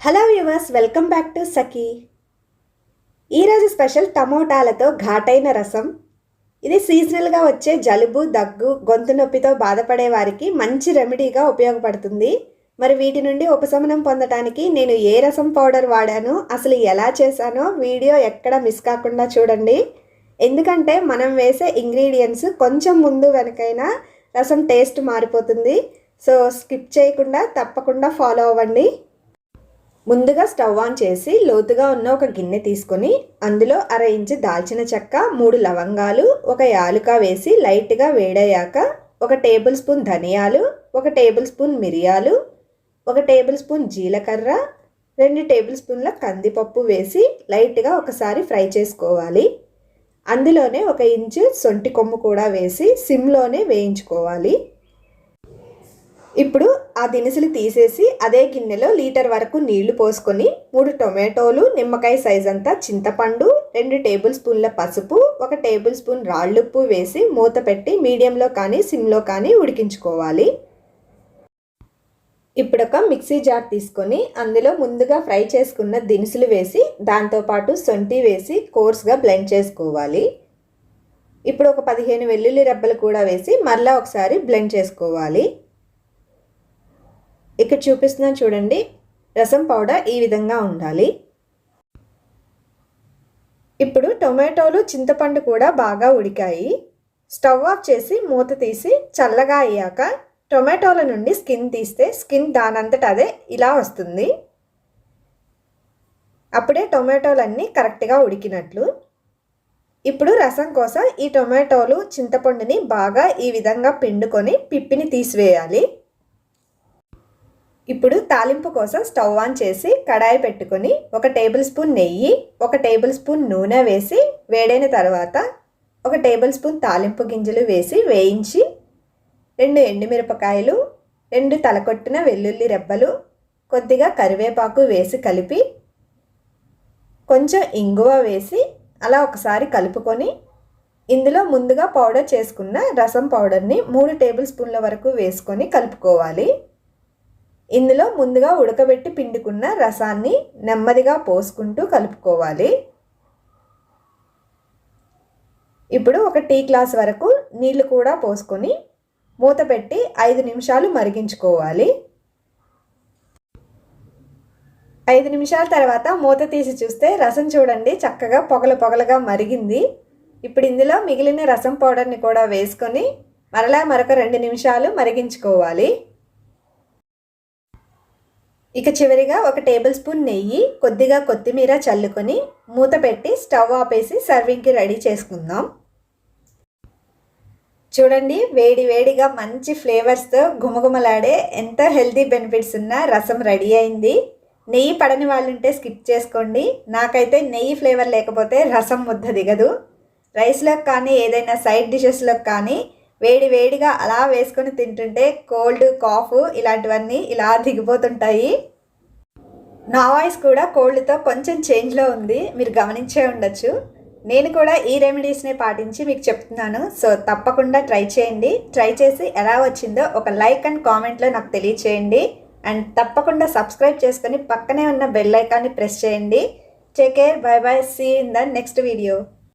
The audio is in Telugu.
Hello viewers, welcome back to Sakhi. ఈరోజు స్పెషల్ టమోటాలతో ఘాటైన రసం. ఇది సీజనల్గా వచ్చే జలుబు, దగ్గు, గొంతు నొప్పితో బాధపడే వారికి మంచి రెమెడీగా ఉపయోగపడుతుంది. మరి వీటి నుండి ఉపశమనం పొందడానికి నేను ఏ రసం పౌడర్ వాడానో, అసలు ఎలా చేశానో వీడియో ఎక్కడ మిస్ కాకుండా చూడండి. ఎందుకంటే మనం వేసే ఇంగ్రీడియంట్స్ కొంచెం ముందు వెనకైనా రసం టేస్ట్ మారిపోతుంది. సో స్కిప్ చేయకుండా తప్పకుండా ఫాలో అవ్వండి. ముందుగా స్టవ్ ఆన్ చేసి లోతుగా ఉన్న ఒక గిన్నె తీసుకొని అందులో 1/2 ఇంచు దాల్చిన చెక్క, 3 లవంగాలు, 1 యాలుక వేసి లైట్గా వేడయ్యాక 1 టేబుల్ స్పూన్ ధనియాలు, 1 టేబుల్ స్పూన్ మిరియాలు, 1 టేబుల్ స్పూన్ జీలకర్ర, 2 టేబుల్ స్పూన్ల కందిపప్పు వేసి లైట్గా ఒకసారి ఫ్రై చేసుకోవాలి. అందులోనే 1 ఇంచు సొంటి కొమ్ము కూడా వేసి సిమ్లోనే వేయించుకోవాలి. ఇప్పుడు ఆ దినుసులు తీసేసి అదే గిన్నెలో లీటర్ వరకు నీళ్లు పోసుకొని 3 టొమాటోలు, నిమ్మకాయ సైజ్ అంతా చింతపండు, 2 టేబుల్ స్పూన్ల పసుపు, 1 టేబుల్ స్పూన్ రాళ్ళుప్పు వేసి మూత పెట్టి మీడియంలో కానీ సిమ్లో కానీ ఉడికించుకోవాలి. ఇప్పుడు ఒక మిక్సీ జార్ తీసుకొని అందులో ముందుగా ఫ్రై చేసుకున్న దినుసులు వేసి దాంతోపాటు సొంటి వేసి కోర్స్గా బ్లెండ్ చేసుకోవాలి. ఇప్పుడు ఒక 15 వెల్లుల్లి రెబ్బలు కూడా వేసి మరలా ఒకసారి బ్లెండ్ చేసుకోవాలి. ఇక్కడ చూపిస్తున్నాను చూడండి, రసం పౌడర్ ఈ విధంగా ఉండాలి. ఇప్పుడు టొమాటోలు, చింతపండు కూడా బాగా ఉడికాయి. స్టవ్ ఆఫ్ చేసి మూత తీసి చల్లగా అయ్యాక టొమాటోల నుండి స్కిన్ తీస్తే స్కిన్ దానంతట అదే ఇలా వస్తుంది. అప్పుడే టొమాటోలన్నీ కరెక్ట్గా ఉడికినట్లు. ఇప్పుడు రసం కోసం ఈ టొమాటోలు, చింతపండుని బాగా ఈ విధంగా పిండుకొని పిప్పిని తీసివేయాలి. ఇప్పుడు తాలింపు కోసం స్టవ్ ఆన్ చేసి కడాయి పెట్టుకొని 1 టేబుల్ స్పూన్ నెయ్యి, 1 టేబుల్ స్పూన్ నూనె వేసి వేడైన తర్వాత 1 టేబుల్ స్పూన్ తాలింపు గింజలు వేసి వేయించి 2 ఎండుమిరపకాయలు, 2 తలకొట్టిన వెల్లుల్లి రెబ్బలు, కొద్దిగా కరివేపాకు వేసి కలిపి కొంచెం ఇంగువ వేసి అలా ఒకసారి కలుపుకొని ఇందులో ముందుగా పౌడర్ చేసుకున్న రసం పౌడర్ని 3 టేబుల్ స్పూన్ల వరకు వేసుకొని కలుపుకోవాలి. ఇందులో ముందుగా ఉడకబెట్టి పిండుకున్న రసాన్ని నెమ్మదిగా పోసుకుంటూ కలుపుకోవాలి. ఇప్పుడు 1 టీ గ్లాస్ వరకు నీళ్లు కూడా పోసుకొని మూత పెట్టి 5 నిమిషాలు మరిగించుకోవాలి. 5 నిమిషాల తర్వాత మూత తీసి చూస్తే రసం చూడండి చక్కగా పొగలుగా మరిగింది. ఇప్పుడు ఇందులో మిగిలిన రసం పౌడర్ని కూడా వేసుకొని మరలా మరొక 2 నిమిషాలు మరిగించుకోవాలి. ఇక చివరిగా 1 టేబుల్ స్పూన్ నెయ్యి, కొద్దిగా కొత్తిమీర చల్లుకొని మూత పెట్టి స్టవ్ ఆపేసి సర్వింగ్కి రెడీ చేసుకుందాం. చూడండి, వేడిగా మంచి ఫ్లేవర్స్తో గుమగుమలాడే ఎంతో హెల్తీ బెనిఫిట్స్ ఉన్న రసం రెడీ అయింది. నెయ్యి పడని వాళ్ళు ఉంటే స్కిప్ చేసుకోండి. నాకైతే నెయ్యి ఫ్లేవర్ లేకపోతే రసం ముద్ద దిగదు. రైస్లోకి కానీ ఏదైనా సైడ్ డిషెస్లోకి కానీ వేడిగా అలా వేసుకొని తింటుంటే కోల్డ్, కాఫ్ ఇలాంటివన్నీ ఇలా దిగిపోతుంటాయి. నా వాయిస్ కూడా కోల్డ్తో కొంచెం చేంజ్లో ఉంది, మీరు గమనించే ఉండొచ్చు. నేను కూడా ఈ రెమెడీస్ని పాటించి మీకు చెప్తున్నాను. సో తప్పకుండా ట్రై చేయండి. ట్రై చేసి ఎలా వచ్చిందో ఒక లైక్ అండ్ కామెంట్లో నాకు తెలియచేయండి. అండ్ తప్పకుండా సబ్స్క్రైబ్ చేసుకొని పక్కనే ఉన్న బెల్ ఐకాన్ని ప్రెస్ చేయండి. Take care, bye bye, see in the next video.